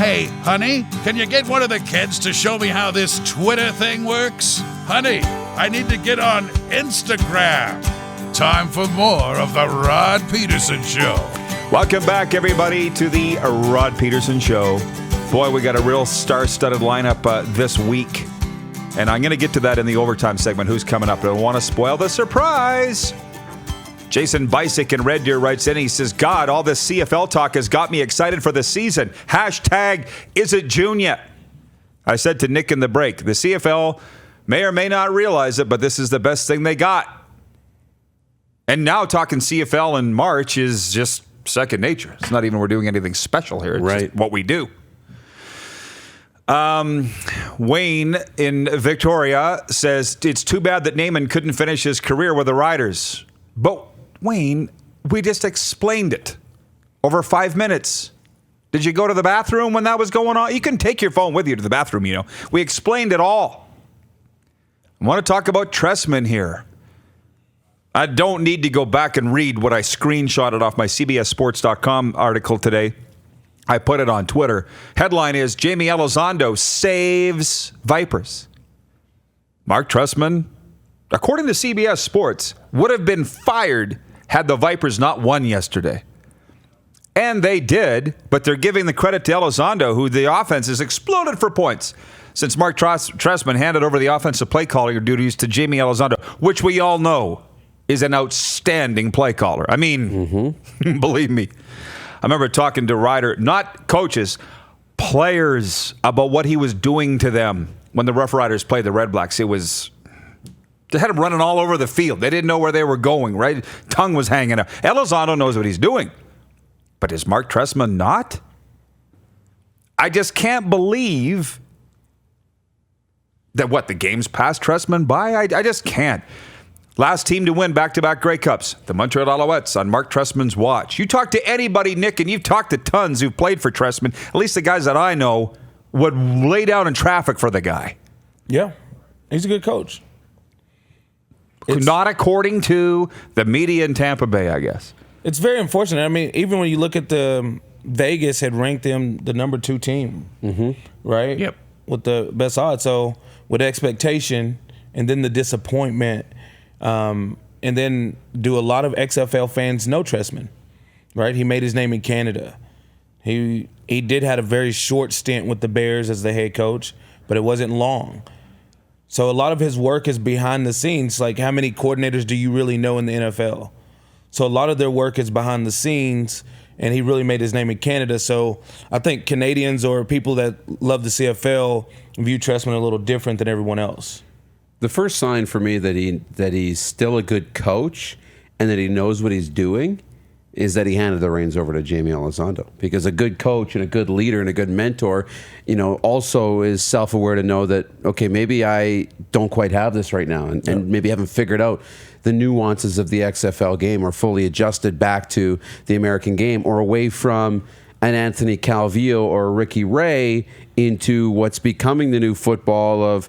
Hey, honey, can you get one of the kids to show me how this Twitter thing works? Honey, I need to get on Instagram. Time for more of the Rod Pedersen Show. Welcome back, everybody, to the Rod Pedersen Show. Boy, we got a real star-studded lineup this week. And I'm going to get to that in the overtime segment, who's coming up. I don't want to spoil the surprise. Jason Bisick in Red Deer writes in, he says, God, all this CFL talk has got me excited for the season. Hashtag, is it June yet? I said to Nick in the break, the CFL may or may not realize it, but this is the best thing they got. And now talking CFL in March is just second nature. It's not even we're doing anything special here. It's just what we do. Wayne in Victoria says, it's too bad that Naaman couldn't finish his career with the Riders. But, Wayne, we just explained it over 5 minutes. Did you go to the bathroom when that was going on? You can take your phone with you to the bathroom, you know. We explained it all. I want to talk about Trestman here. I don't need to go back and read what I screenshotted off my CBSSports.com article today. I put it on Twitter. Headline is, Jamie Elizondo saves Vipers. Mark Trestman, according to CBS Sports, would have been fired had the Vipers not won yesterday. And they did, but they're giving the credit to Elizondo, who the offense has exploded for points since Mark Trestman handed over the offensive play calling duties to Jamie Elizondo, which we all know is an outstanding play caller. I mean, believe me. I remember talking to Ryder, not coaches, players, about what he was doing to them when the Rough Riders played the Red Blacks. They had them running all over the field. They didn't know where they were going, right? Tongue was hanging out. Elizondo knows what he's doing. But is Mark Trestman not? I just can't believe that, the game's passed Trestman by? I just can't. Last team to win back-to-back Grey Cups, the Montreal Alouettes, on Mark Trestman's watch. You talk to anybody, Nick, and you've talked to tons who've played for Trestman, at least the guys that I know, would lay down in traffic for the guy. Yeah, he's a good coach. Not according to the media in Tampa Bay, I guess. It's very unfortunate. I mean, even when you look at Vegas had ranked them the number 2 team, right? Yep. With the best odds. So with expectation and then the disappointment, and then do a lot of XFL fans know Trestman, right? He made his name in Canada. He did have a very short stint with the Bears as the head coach, but it wasn't long. So a lot of his work is behind the scenes. Like, how many coordinators do you really know in the NFL? So a lot of their work is behind the scenes, and he really made his name in Canada. So I think Canadians or people that love the CFL view Trestman a little different than everyone else. The first sign for me that he's still a good coach and that he knows what he's doing is that he handed the reins over to Jamie Elizondo. Because a good coach and a good leader and a good mentor, also is self-aware to know that, okay, maybe I don't quite have this right now and maybe haven't figured out the nuances of the XFL game or fully adjusted back to the American game or away from an Anthony Calvillo or a Ricky Ray into what's becoming the new football of,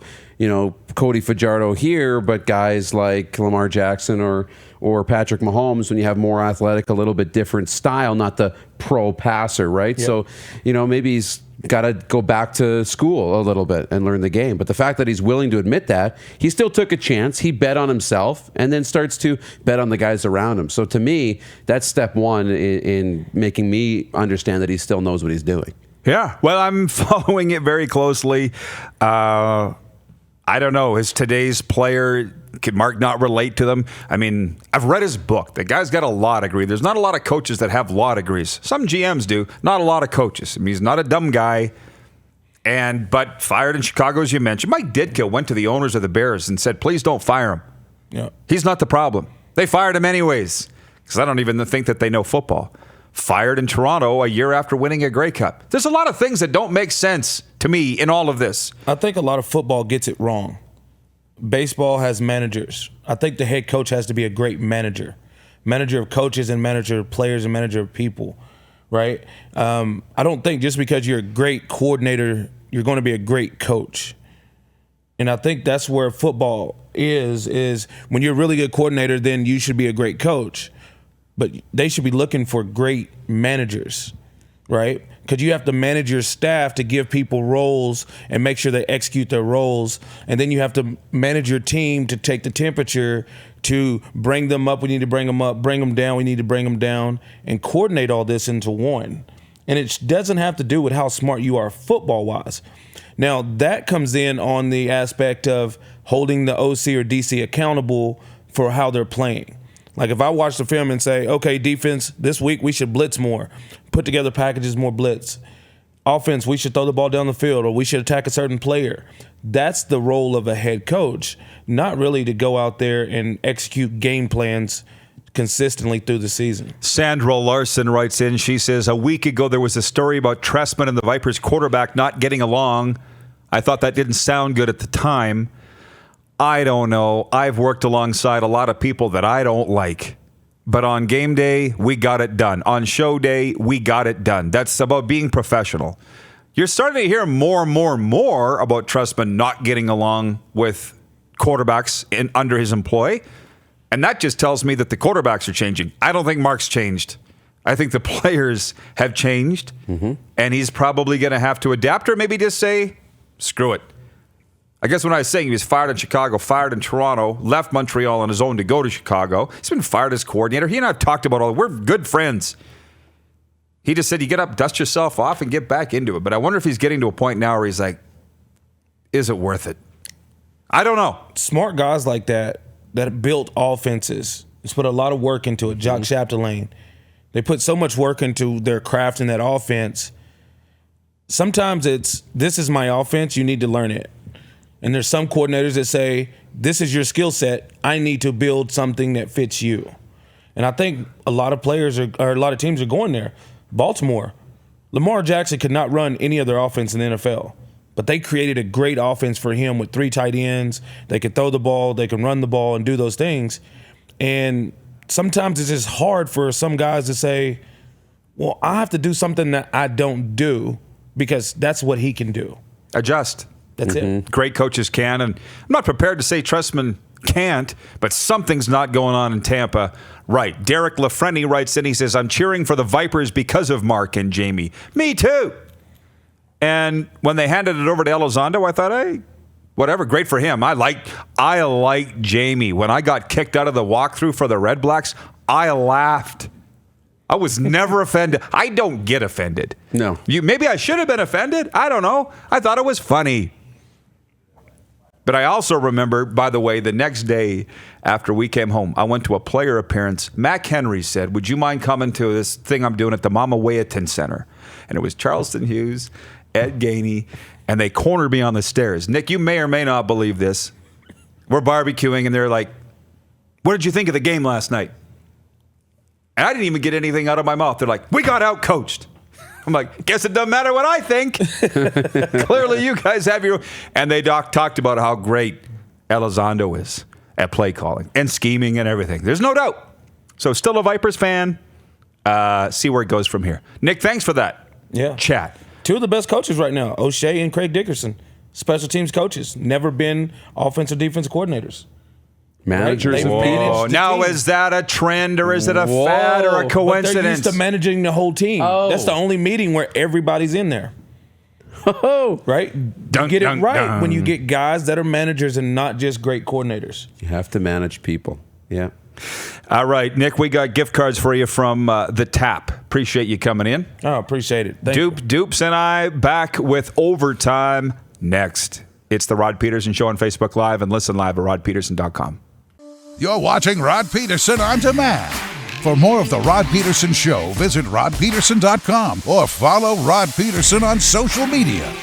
Cody Fajardo here, but guys like Lamar Jackson or Patrick Mahomes, when you have more athletic, a little bit different style, not the pro passer, right? Yep. So, maybe he's got to go back to school a little bit and learn the game. But the fact that he's willing to admit that, he still took a chance. He bet on himself and then starts to bet on the guys around him. So to me, that's step one in making me understand that he still knows what he's doing. Yeah, well, I'm following it very closely. I don't know. Is today's player, can Mark not relate to them? I mean, I've read his book. The guy's got a law degree. There's not a lot of coaches that have law degrees. Some GMs do. Not a lot of coaches. I mean, he's not a dumb guy. But fired in Chicago, as you mentioned. Mike Ditka went to the owners of the Bears and said, please don't fire him. Yeah. He's not the problem. They fired him anyways, because I don't even think that they know football. Fired in Toronto a year after winning a Grey Cup. There's a lot of things that don't make sense to me in all of this. I think a lot of football gets it wrong. Baseball has managers. I think the head coach has to be a great manager. Manager of coaches and manager of players and manager of people, right? I don't think just because you're a great coordinator, you're going to be a great coach. And I think that's where football is when you're a really good coordinator, then you should be a great coach. But they should be looking for great managers, right? because you have to manage your staff to give people roles and make sure they execute their roles. And then you have to manage your team to take the temperature, to bring them up. We need to bring them up, bring them down. We need to bring them down, and coordinate all this into one. And it doesn't have to do with how smart you are football wise. Now that comes in on the aspect of holding the OC or DC accountable for how they're playing. Like if I watch the film and say, okay, defense, this week we should blitz more, put together packages, more blitz. Offense, we should throw the ball down the field, or we should attack a certain player. That's the role of a head coach, not really to go out there and execute game plans consistently through the season. Sandra Larson writes in, she says, a week ago there was a story about Trestman and the Vipers quarterback not getting along. I thought that didn't sound good at the time. I don't know. I've worked alongside a lot of people that I don't like. But on game day, we got it done. On show day, we got it done. That's about being professional. You're starting to hear more and more about Trestman not getting along with quarterbacks under his employ. And that just tells me that the quarterbacks are changing. I don't think Mark's changed. I think the players have changed. Mm-hmm. And he's probably going to have to adapt, or maybe just say, screw it. I guess when I was saying he was fired in Chicago, fired in Toronto, left Montreal on his own to go to Chicago. He's been fired as coordinator. He and I have talked about all. We're good friends. He just said, you get up, dust yourself off, and get back into it. But I wonder if he's getting to a point now where he's like, is it worth it? I don't know. Smart guys like that built offenses. It's put a lot of work into it. Jacques Chapdelaine. They put so much work into their craft in that offense. Sometimes it's, this is my offense, you need to learn it. And there's some coordinators that say, this is your skill set, I need to build something that fits you. And I think a lot of players or a lot of teams are going there. Baltimore, Lamar Jackson could not run any other offense in the NFL. But they created a great offense for him with 3 tight ends. They could throw the ball, they can run the ball and do those things. And sometimes it's just hard for some guys to say, well, I have to do something that I don't do because that's what he can do. Adjust. That's it. Great coaches can, and I'm not prepared to say Trestman can't, but something's not going on in Tampa right. Derek Lafreni writes in, he says, I'm cheering for the Vipers because of Mark and Jamie. Me too. And when they handed it over to Elizondo, I thought, hey, whatever, great for him. I like Jamie. When I got kicked out of the walkthrough for the Red Blacks, I laughed. I was never offended. I don't get offended. No. Maybe I should have been offended. I don't know. I thought it was funny. But I also remember, by the way, the next day after we came home, I went to a player appearance. Mac Henry said, would you mind coming to this thing I'm doing at the Mama Weaton Center? And it was Charleston Hughes, Ed Gainey, and they cornered me on the stairs. Nick, you may or may not believe this. We're barbecuing, and they're like, what did you think of the game last night? And I didn't even get anything out of my mouth. They're like, we got out-coached. I'm like, guess it doesn't matter what I think. Clearly, you guys have your... And they talked about how great Elizondo is at play calling and scheming and everything. There's no doubt. So still a Vipers fan. See where it goes from here. Nick, thanks for that chat. 2 of the best coaches right now, O'Shea and Craig Dickerson. Special teams coaches. Never been offensive defensive coordinators. Managers. Whoa. Now, is that a trend or is it a fad or a coincidence? But they're used to managing the whole team. Oh. That's the only meeting where everybody's in there. Right? Dun, get it dun, right dun. when you get guys that are managers and not just great coordinators. You have to manage people. Yeah. All right, Nick, we got gift cards for you from The Tap. Appreciate you coming in. Oh, appreciate it. Thank you. Dupes and I back with Overtime next. It's the Rod Pedersen Show on Facebook Live and listen live at rodpedersen.com. You're watching Rod Pedersen On Demand. For more of the Rod Pedersen Show, visit rodpedersen.com or follow Rod Pedersen on social media.